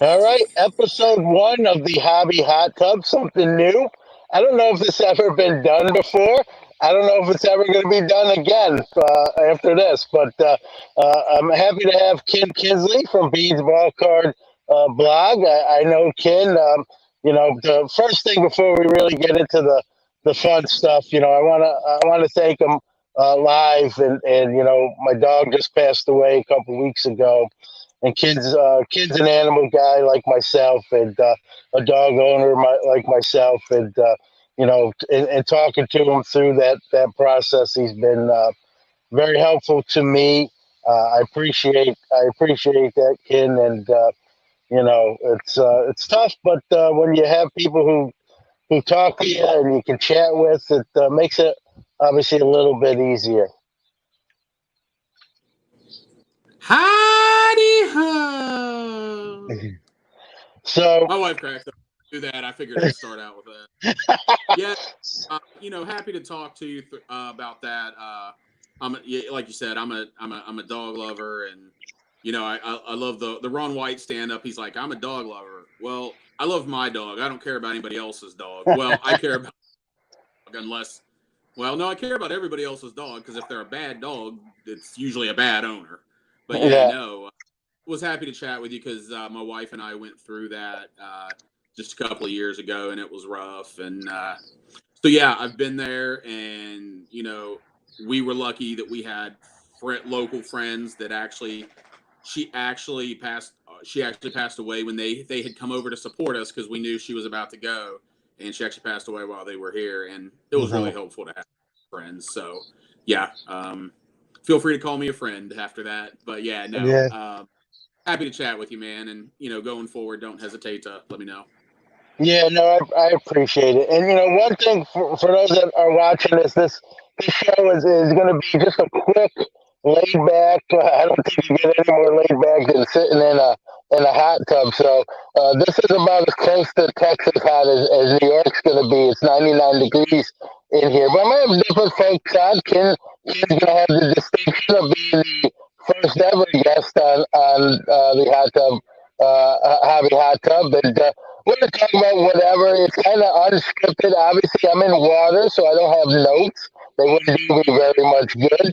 All right, episode one of the Hobby Hot Tub, something new. I don't know if this ever been done before. I don't know if it's ever going to be done again after this, but I'm happy to have Kin Kinsley from Beads Ball Card blog. I know Kin. The first thing before we really get into the fun stuff, I want to thank him live, and my dog just passed away a couple weeks ago, and kids an animal guy like myself, and a dog owner like myself, and and talking to him through that process, he's been very helpful to me. I appreciate that, Ken, and it's tough, but when you have people who talk to you and you can chat with, it makes it obviously a little bit easier. Howdy ho! So My wife cracks up. Do that. I figured I'd start out with that. Yeah, happy to talk to you about that. Like you said, I'm a dog lover, and I love the Ron White stand up. He's like, I'm a dog lover. Well, I love my dog. I don't care about anybody else's dog. Well, I care about unless. Well, no, I care about everybody else's dog because if they're a bad dog, it's usually a bad owner. But yeah, yeah, no, was happy to chat with you because my wife and I went through that just a couple of years ago, and it was rough. And so yeah, I've been there, and we were lucky that we had local friends that actually she actually passed away when they had come over to support us because we knew she was about to go, and she actually passed away while they were here, and it was really hmm helpful to have friends. So yeah, feel free to call me a friend after that. But yeah, no, yeah. happy to chat with you, man. And going forward, don't hesitate to let me know. Yeah, no, I appreciate it. And one thing for those that are watching this show is going to be just a quick, laid back. I don't think you get any more laid back than sitting in a hot tub. So this is about as close to Texas hot as New York's going to be. It's 99 degrees in here, but I'm going to have different folks on. Ken's going to have the distinction of being the first ever guest on the hot tub, hobby hot tub, and. We're going to talk about whatever. It's kind of unscripted. Obviously, I'm in water, so I don't have notes. They wouldn't do me very much good.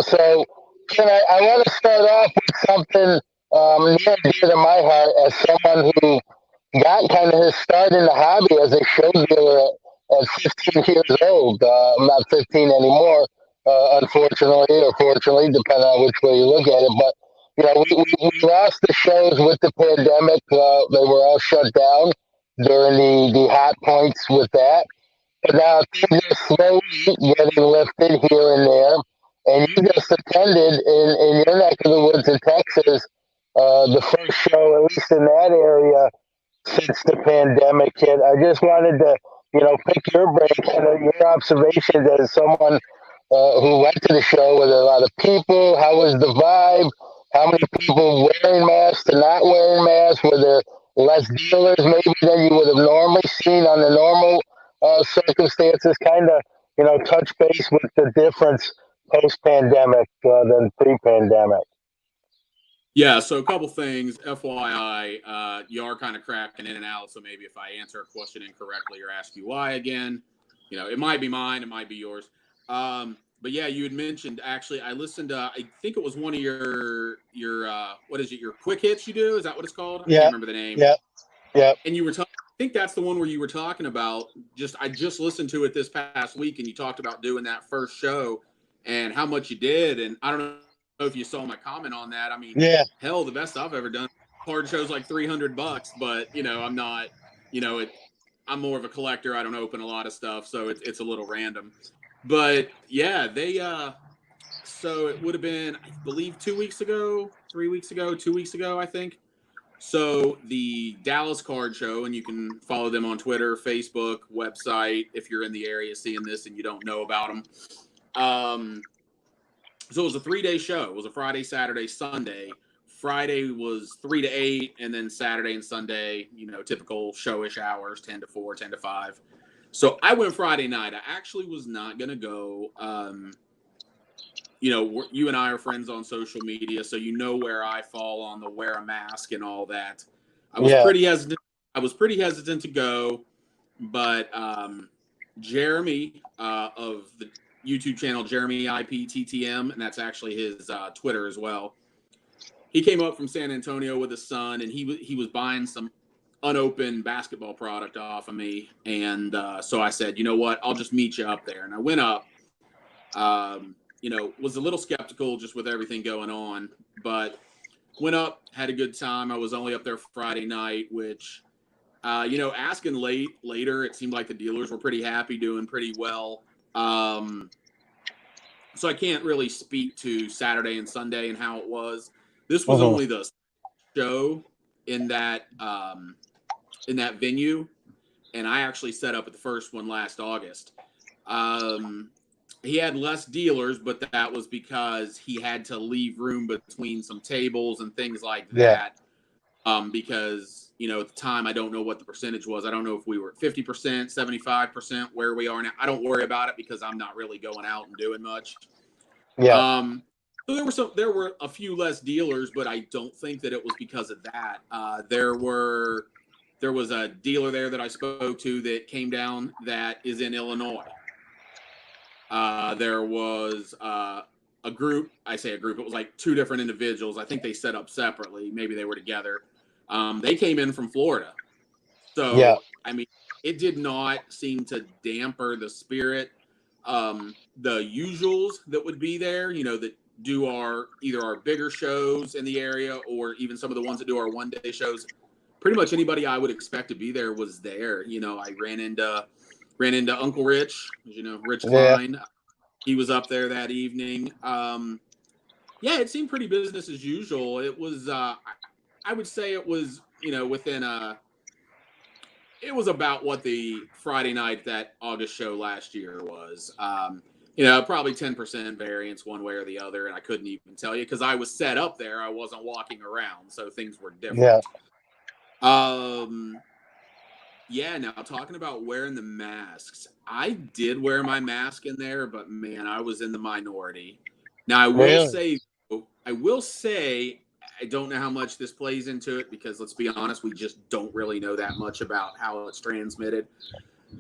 So, I want to start off with something near and dear to my heart as someone who got kind of his start in the hobby as a show dealer at 15 years old. I'm not 15 anymore, unfortunately, or fortunately, depending on which way you look at it. But we lost the shows with the pandemic. They were all shut down during the hot points with that. But now things are slowly getting lifted here and there. And you just attended in your neck of the woods in Texas the first show, at least in that area, since the pandemic hit. I just wanted to, pick your brain, kind of your observations as someone who went to the show. Were there a lot of people? How was the vibe? How many people wearing masks and not wearing masks? Were there less dealers maybe than you would have normally seen on the normal circumstances? Kind of, touch base with the difference post pandemic than pre pandemic. Yeah, so a couple things. FYI, you are kind of cracking in and out, so maybe if I answer a question incorrectly or ask you why again, it might be mine, it might be yours. But yeah, you had mentioned actually. I listened to. I think it was one of your what is it? Your quick hits you do? Is that what it's called? I can't Yeah, remember the name. yeah, yeah. And you were talking. I think that's the one where you were talking about. I just listened to it this past week, and you talked about doing that first show and how much you did. And I don't know if you saw my comment on that. I mean, Yeah, hell, the best I've ever done. Card shows like $300, but I'm not. I'm more of a collector. I don't open a lot of stuff, so it's a little random. But yeah, they so it would have been, I believe, 2 weeks ago, 3 weeks ago, 2 weeks ago, I think. So the Dallas Card Show, and you can follow them on Twitter, Facebook, website if you're in the area seeing this and you don't know about them. So it was a 3-day show. It was a Friday, Saturday, Sunday. Friday was 3 to 8, and then Saturday and Sunday, typical showish hours, 10 to 4, 10 to 5. So I went Friday night. I actually was not gonna go. You and I are friends on social media, so you know where I fall on the wear a mask and all that. I was Yeah. pretty hesitant. I was pretty hesitant to go, but Jeremy of the YouTube channel Jeremy IPTTM, and that's actually his Twitter as well. He came up from San Antonio with his son, and he was buying some unopened basketball product off of me, and so I said, you know what, I'll just meet you up there. And I went up. Was a little skeptical just with everything going on, but went up, had a good time. I was only up there Friday night, which, asking later, it seemed like the dealers were pretty happy, doing pretty well. So I can't really speak to Saturday and Sunday and how it was. This was only the show in that venue, and I actually set up at the first one last August. He had less dealers, but that was because he had to leave room between some tables and things like that. Because, at the time, I don't know what the percentage was. I don't know if we were at 50%, 75%, where we are now. I don't worry about it because I'm not really going out and doing much. Yeah. So there were a few less dealers, but I don't think that it was because of that. There was a dealer there that I spoke to that came down that is in Illinois. There was a group. I say a group. It was like two different individuals. I think they set up separately. Maybe they were together. They came in from Florida. So, I mean, it did not seem to damper the spirit. The usuals that would be there, that do either our bigger shows in the area or even some of the ones that do our one-day shows. Pretty much anybody I would expect to be there was there. I ran into Uncle Rich, Rich Klein. He was up there that evening. It seemed pretty business as usual. It was, I would say it was, it was about what the Friday night, that August show last year was. Probably 10% variance one way or the other. And I couldn't even tell you because I was set up there. I wasn't walking around. So things were different. Now talking about wearing the masks, I did wear my mask in there, but man, I was in the minority. Now I will say, I don't know how much this plays into it because let's be honest, we just don't really know that much about how it's transmitted.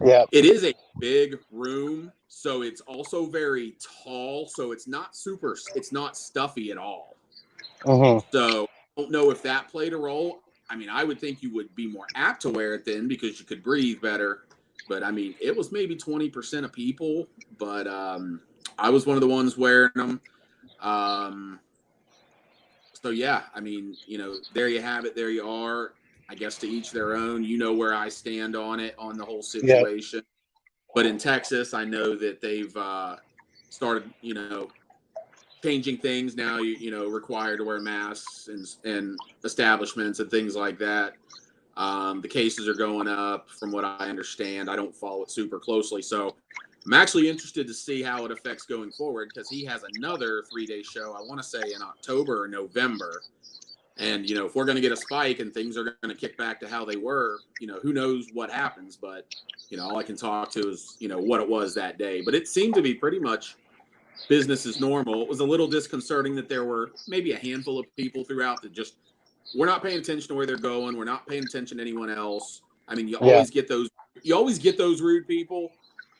Yeah. It is a big room, so it's also very tall, so it's not stuffy at all. So I don't know if that played a role. I mean, I would think you would be more apt to wear it then because you could breathe better. But I mean, it was maybe 20% of people, but I was one of the ones wearing them. So yeah, I mean, there you have it. There you are. I guess to each their own. You know where I stand on it, on the whole situation. But in Texas, I know that they've started, changing things now. Required to wear masks and establishments and things like that. The cases are going up, from what I understand. I don't follow it super closely, so I'm actually interested to see how it affects going forward because he has another 3-day show. I want to say in October or November. And, if we're going to get a spike and things are going to kick back to how they were, who knows what happens. But, all I can talk to is, what it was that day. But it seemed to be pretty much business as normal. It was a little disconcerting that there were maybe a handful of people throughout that just we're not paying attention to where they're going. We're not paying attention to anyone else. I mean, you always get those rude people,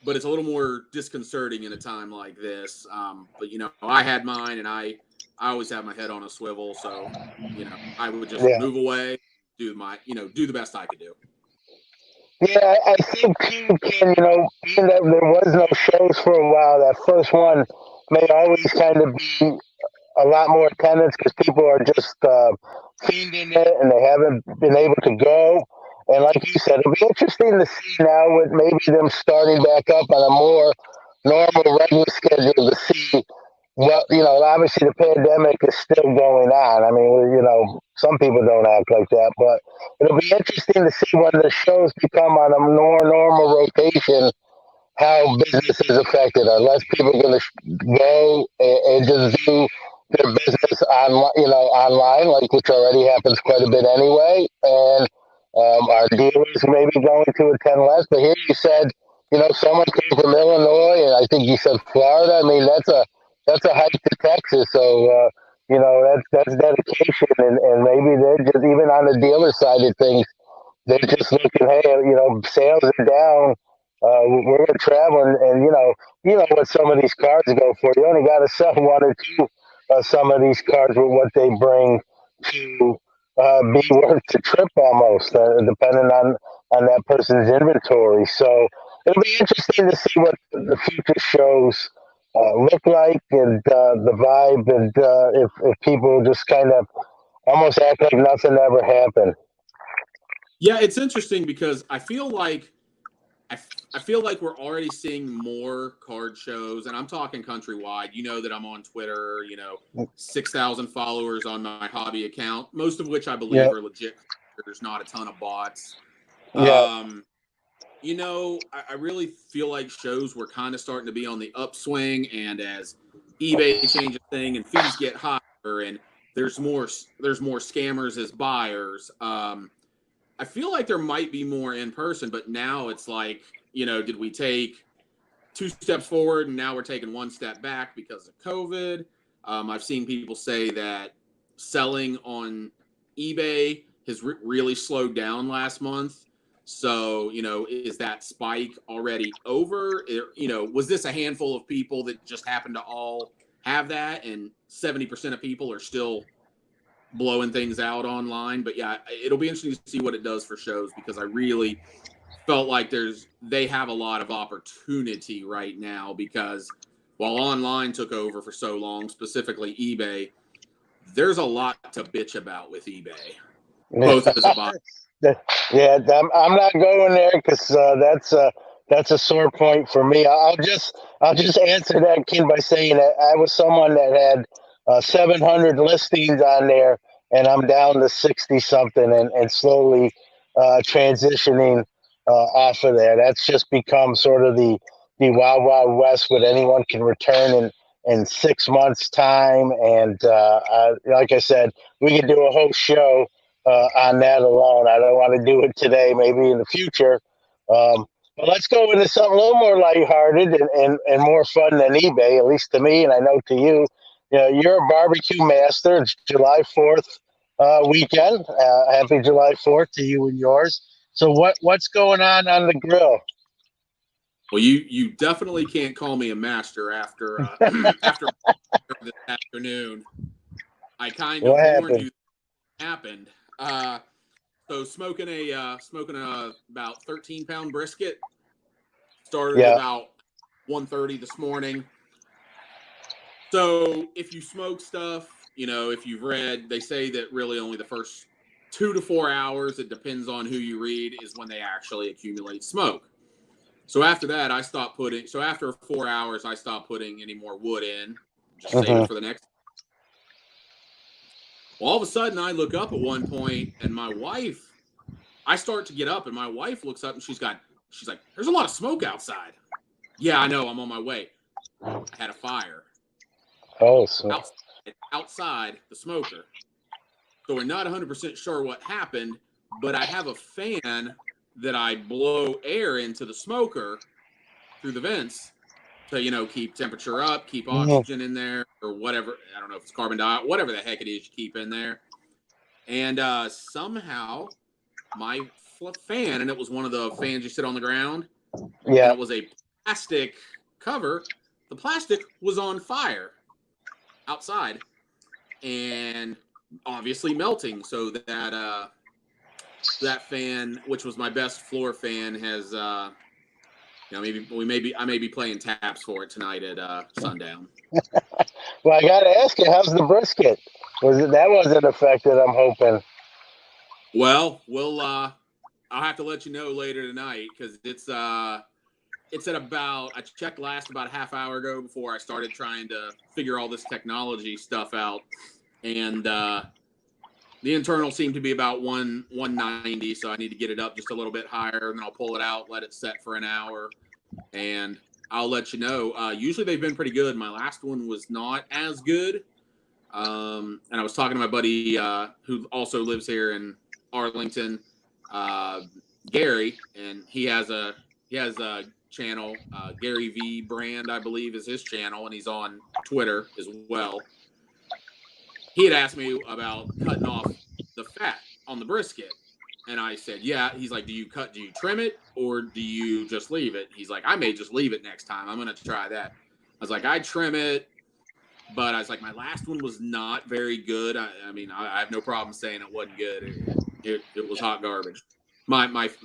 but it's a little more disconcerting in a time like this. But, I had mine and I always have my head on a swivel. So, I would just move away, do the best I could do. Yeah, I think too, Ken, being that there was no shows for a while, that first one may always kind of be a lot more attendance because people are just fiending it and they haven't been able to go. And like you said, it'll be interesting to see now with maybe them starting back up on a more normal, regular schedule to see what, obviously the pandemic is still going on. I mean, some people don't act like that, but it'll be interesting to see when the shows become on a more normal rotation how business is affected. Are less people going to go and just do their business online, like which already happens quite a bit anyway, and our dealers maybe going to attend less. But here you said, someone came from Illinois, and I think you said Florida. I mean, that's a hike to Texas. So that's dedication, and maybe they're just even on the dealer side of things. They're just looking, hey, sales are down. We're gonna travel, and what some of these cars go for. You only got to sell one or two some of these cars with what they bring to be worth the trip almost, depending on that person's inventory. So it'll be interesting to see what the future shows look like, and the vibe, and if people just kind of almost act like nothing ever happened. Yeah, it's interesting because I feel like we're already seeing more card shows, and I'm talking countrywide. You know that I'm on Twitter. 6,000 followers on my hobby account, most of which I believe Yep. are legit. There's not a ton of bots. Yeah. I really feel like shows were kind of starting to be on the upswing, and as eBay changes thing and fees get higher, and there's more scammers as buyers. I feel like there might be more in person, but now it's like, did we take two steps forward and now we're taking one step back because of COVID? I've seen people say that selling on eBay has really slowed down last month. So, is that spike already over? Was this a handful of people that just happened to all have that, and 70% of people are still blowing things out online? But yeah, it'll be interesting to see what it does for shows, because I really felt like they have a lot of opportunity right now, because while online took over for so long, specifically eBay, there's a lot to bitch about with eBay, both as a buyer. Yeah, I'm not going there because that's a sore point for me. I'll just answer that, Ken, by saying that I was someone that had 700 listings on there, and I'm down to 60 something, and slowly transitioning off of there. That's just become sort of the wild wild west, what anyone can return in 6 months time. And like I said, we could do a whole show on that alone. I don't want to do it today, maybe in the future. But let's go into something a little more lighthearted, and more fun than eBay, at least to me, and I know to you. You're a barbecue master. It's July 4th weekend. Happy July 4th to you and yours. So what's going on the grill? Well, you definitely can't call me a master after after this afternoon. I kind What of warned happened? you that happened. So smoking a about 13-pound brisket. Started Yeah. about 1:30 this morning. So if you smoke stuff, if you've read, they say that really only the first 2 to 4 hours, it depends on who you read, is when they actually accumulate smoke. So after that, so after 4 hours, I stopped putting any more wood in, just save Hmm. it for the next. Well, all of a sudden, I look up at one point, and I start to get up, and my wife looks up, and she's like, "There's a lot of smoke outside." Yeah, I know. I'm on my way. I had a fire Oh, so outside the smoker. So we're not 100% sure what happened, but I have a fan that I blow air into the smoker through the vents to, keep temperature up, keep mhm. oxygen in there, or whatever. I don't know if it's carbon dioxide, whatever the heck it is you keep in there. And somehow my fan, and it was one of the fans you sit on the ground, and Yeah. it was a plastic cover. The plastic was on fire outside, and obviously melting. So that fan, which was my best floor fan, has maybe I may be playing taps for it tonight at sundown. Well, I got to ask you, how's the brisket? That wasn't affected? I'm hoping. Well, I'll have to let you know later tonight, because it's at about, I checked last about a half hour ago before I started trying to figure all this technology stuff out, and the internal seemed to be about 190, so I need to get it up just a little bit higher, and then I'll pull it out, let it set for an hour, and I'll let you know. Usually they've been pretty good. My last one was not as good. And I was talking to my buddy who also lives here in Arlington, uh, Gary, and he has a channel, Gary V Brand, I believe, is his channel, and he's on Twitter as well. he had asked me about cutting off the fat on the brisket. And I said, yeah. He's like, do you trim it or do you just leave it? He's like, I may just leave it next time. I'm going to try that. I was like, I trim it. But I was like, my last one was not very good. I mean, I have no problem saying it wasn't good. It was hot garbage. My wife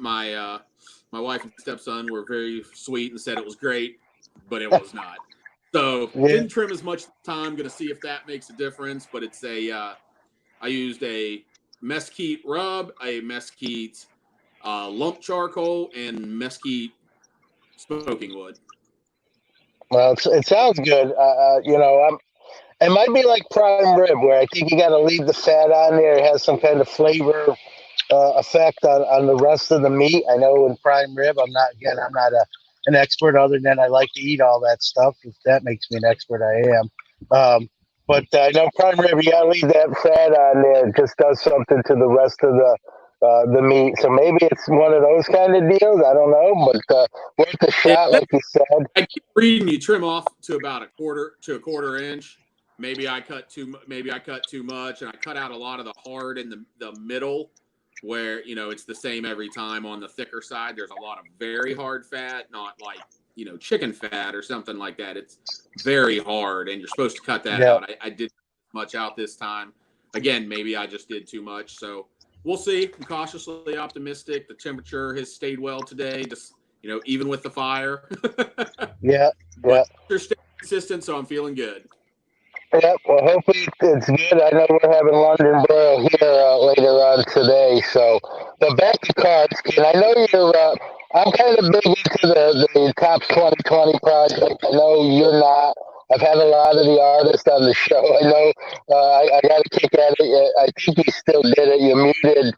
and stepson were very sweet and said it was great, but it was not. So Yeah. didn't trim as much time. Going to see if that makes a difference. But it's I used a mesquite rub, a mesquite lump charcoal, and mesquite smoking wood. Well, it sounds good. It might be like prime rib, where I think you got to leave the fat on there. It has some kind of flavor effect on the rest of the meat. I know in prime rib, I'm not an expert other than I like to eat all that stuff. If that makes me an expert, I am. But I know prime rib, you got to leave that fat on there. It just does something to the rest of the meat. So maybe it's one of those kind of deals. I don't know, but worth a shot, Yeah, like you said. I keep reading you trim off to about a quarter inch. Maybe I cut too much, and I cut out a lot of the hard in the middle, where it's the same every time. On the thicker side, there's a lot of very hard fat, not like chicken fat or something like that. It's very hard, and you're supposed to cut that Yeah. out. I did much out this time. Again, maybe I just did too much. So we'll see. I'm cautiously optimistic. The temperature has stayed well today. Just even with the fire. Yeah. But they're staying consistent, so I'm feeling good. Yep. Well, hopefully it's good. I know we're having London broil here later on today. So, but back to cards, Ken. I know you're. I'm kind of big into the top 2020 project. I know you're not. I've had a lot of the artists on the show. I know. I got a kick at it. I think you still did it. You muted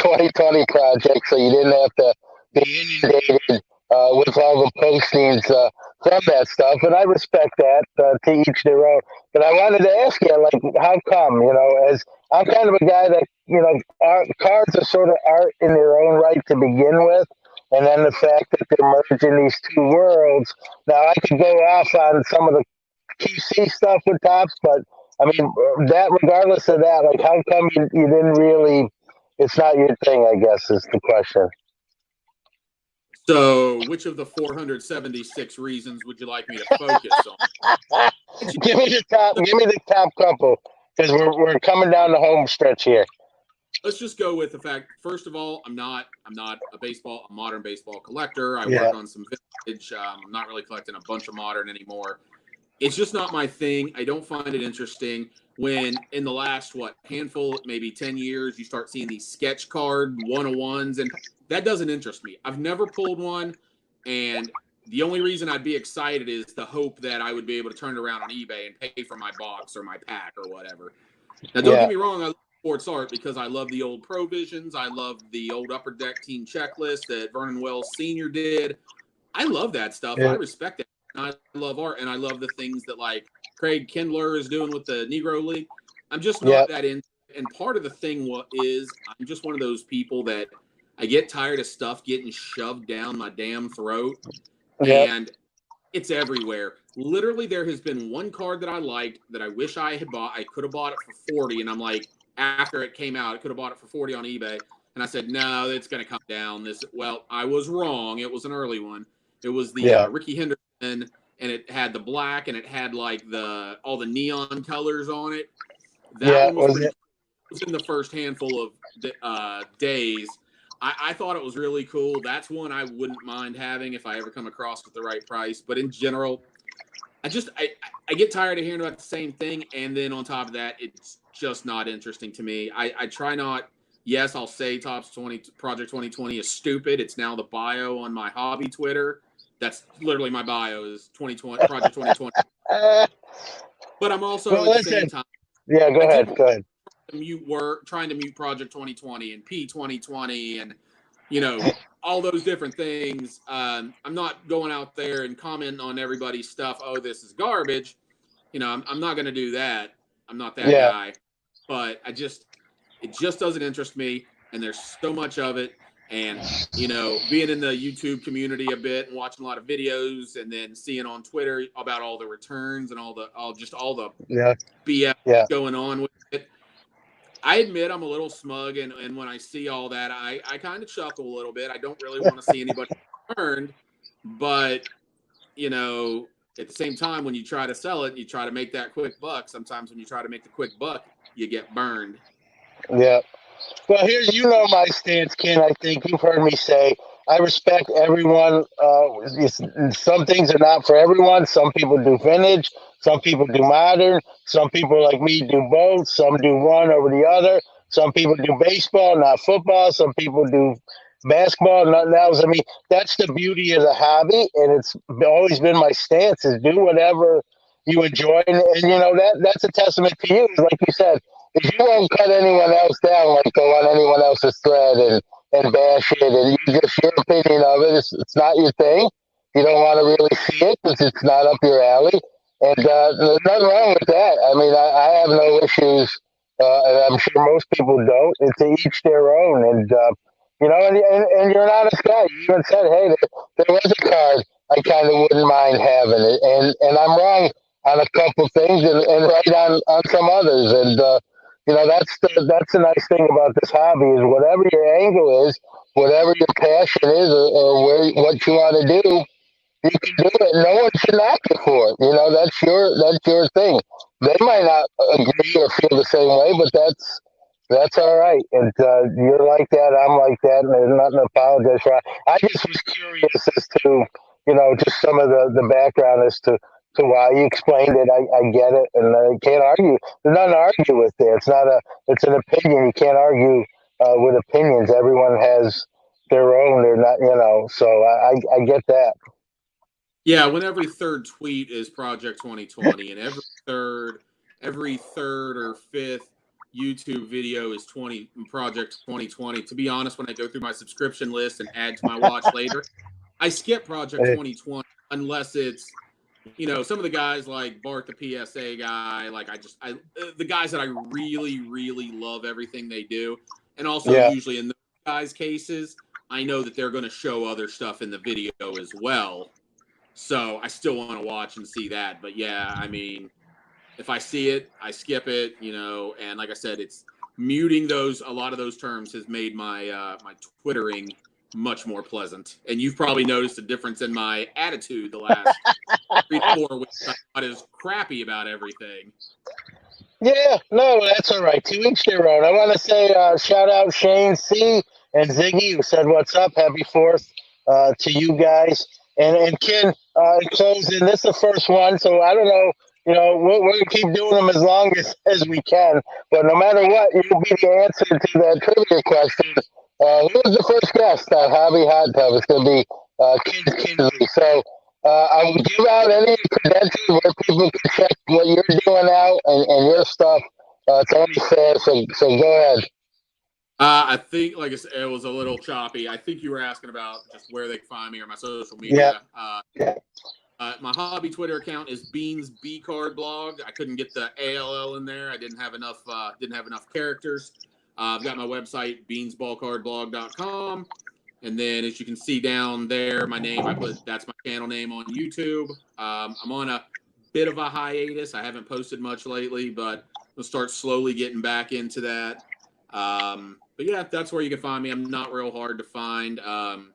2020 project, so you didn't have to be inundated with all the postings from that stuff, and I respect that. To each their own. But I wanted to ask you, like, how come? As I'm kind of a guy that cards are sort of art in their own right to begin with, and then the fact that they're merging these two worlds. Now I could go off on some of the QC stuff with tops, but I mean that regardless of that, like, how come you didn't really? It's not your thing, I guess, is the question. So, which of the 476 reasons would you like me to focus on? Give me the top couple, because we're coming down the home stretch here. Let's just go with the fact. First of all, I'm not a modern baseball collector. I Yeah. work on some vintage. I'm not really collecting a bunch of modern anymore. It's just not my thing. I don't find it interesting when in the last handful, maybe 10 years, you start seeing these sketch card 101s, and that doesn't interest me. I've never pulled one, and the only reason I'd be excited is the hope that I would be able to turn it around on eBay and pay for my box or my pack or whatever. Now, don't get me wrong, I love sports art because I love the old Provisions. I love the old Upper Deck team checklist that Vernon Wells Sr. did. I love that stuff. Yeah. I respect it. I love art, and I love the things that like Craig Kindler is doing with the Negro League. I'm just not that in. And part of the thing is I'm just one of those people that I get tired of stuff getting shoved down my damn throat, and it's everywhere. Literally, there has been one card that I liked that I wish I had bought. I could have bought it for 40, and I'm like, after it came out, I could have bought it for 40 on eBay. And I said, no, it's going to come down. I was wrong. It was an early one. It was the Ricky Henderson, and it had the black, and it had like all the neon colors on it. That one was pretty cool. It was in the first handful of days. I thought it was really cool. That's one I wouldn't mind having if I ever come across with the right price. But in general, I get tired of hearing about the same thing. And then on top of that, it's just not interesting to me. I try not. Yes, I'll say Topps 20 Project 2020 is stupid. It's now the bio on my hobby Twitter. That's literally my bio is 2020 Project 2020. But I'm also at the same time. Yeah, go ahead. Trying to mute Project 2020 and P 2020 and all those different things. I'm not going out there and commenting on everybody's stuff. Oh, this is garbage. I'm not going to do that. I'm not that guy. But it just doesn't interest me. And there's so much of it. And, being in the YouTube community a bit and watching a lot of videos and then seeing on Twitter about all the returns and all the Yeah. BS Yeah. going on with it. I admit I'm a little smug, and when I see all that, I kind of chuckle a little bit. I don't really want to see anybody burned, but, at the same time, when you try to sell it, you try to make that quick buck. Sometimes when you try to make the quick buck, you get burned. Yeah. Well, here, my stance, Ken. I think you've heard me say I respect everyone. Some things are not for everyone. Some people do vintage. Some people do modern. Some people like me do both. Some do one over the other. Some people do baseball, not football. Some people do basketball, nothing else. I mean, that's the beauty of the hobby, and it's always been my stance: is do whatever you enjoy, and that's a testament to you. Like you said, if you won't cut anyone else down, like go on anyone else's thread and bash it, and you just your opinion of it, it's not your thing. You don't want to really see it because it's not up your alley. And there's nothing wrong with that. I mean, I have no issues, and I'm sure most people don't. It's to each their own. And, and you're an honest guy. You even said, hey, there was a card I kind of wouldn't mind having it. And I'm wrong on a couple things and right on some others. And, that's the nice thing about this hobby is whatever your angle is, whatever your passion is, or what you want to do, you can do it. No one should knock you for it. That's your thing. They might not agree or feel the same way, but that's all right. And you're like that, I'm like that, and there's nothing to apologize for. I just was curious as to just some of the background as to why you explained it. I get it, and I can't argue. There's nothing to argue with there. It's an opinion. You can't argue with opinions. Everyone has their own. They're not. So I get that. Yeah, when every third tweet is Project 2020, and every third or fifth YouTube video is Project 2020. To be honest, when I go through my subscription list and add to my watch later, I skip Project 2020 unless it's some of the guys like Bart the PSA guy, like the guys that I really really love everything they do, and also Yeah. usually in those guys' cases, I know that they're going to show other stuff in the video as well. So I still want to watch and see that. But yeah, I mean, if I see it, I skip it, and like I said, it's muting a lot of those terms has made my my Twittering much more pleasant. And you've probably noticed a difference in my attitude the last 3 to 4 weeks. I'm not as crappy about everything. Yeah, no, that's all right. To each their own. I want to say shout out Shane C and Ziggy who said what's up. Happy Fourth to you guys. And Ken, in closing, this is the first one, so I don't know. We're gonna keep doing them as long as we can. But no matter what, you'll be the answer to that trivia question. Who was the first guest on Hobby Hot Tub? It's gonna be Kin Kinsley. So I will give out any credentials where people can check what you're doing out and your stuff. It's only fair, so go ahead. I think, like I said, it was a little choppy. I think you were asking about just where they can find me or my social Yeah. media. My hobby Twitter account is Beans B Card Blog. I couldn't get the ALL in there. I didn't have enough characters. I've got my website beansballcardblog.com, and then as you can see down there, my name that's my channel name on YouTube. I'm on a bit of a hiatus. I haven't posted much lately, but we'll start slowly getting back into that. But yeah, that's where you can find me. I'm not real hard to find. I'm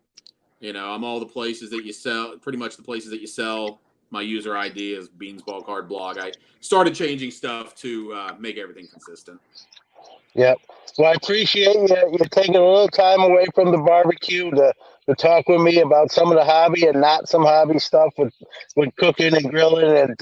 all the places that you sell, pretty much the places that you sell. My user ID is Beans Ball Card Blog. I started changing stuff to make everything consistent. Yep. Well, I appreciate you taking a little time away from the barbecue to talk with me about some of the hobby and not some hobby stuff with cooking and grilling. And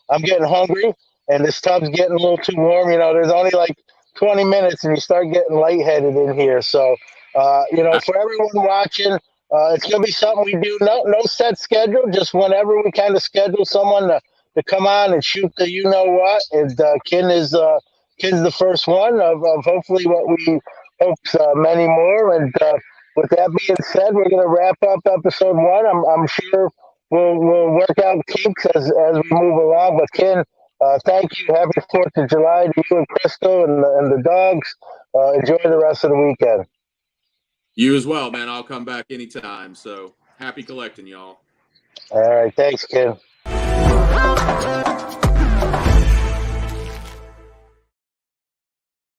I'm getting hungry, and this tub's getting a little too warm. There's only like 20 minutes, and you start getting lightheaded in here. So, for everyone watching, it's going to be something we do. No set schedule, just whenever we kind of schedule someone to come on and shoot the what. And Kin's the first one of hopefully what we hope many more. And with that being said, we're going to wrap up episode 1. I'm sure we'll work out kinks as we move along. But Ken, thank you. Happy 4th of July to you and Crystal and the dogs. Enjoy the rest of the weekend. You as well, man. I'll come back anytime. So happy collecting, y'all. All right. Thanks, Ken.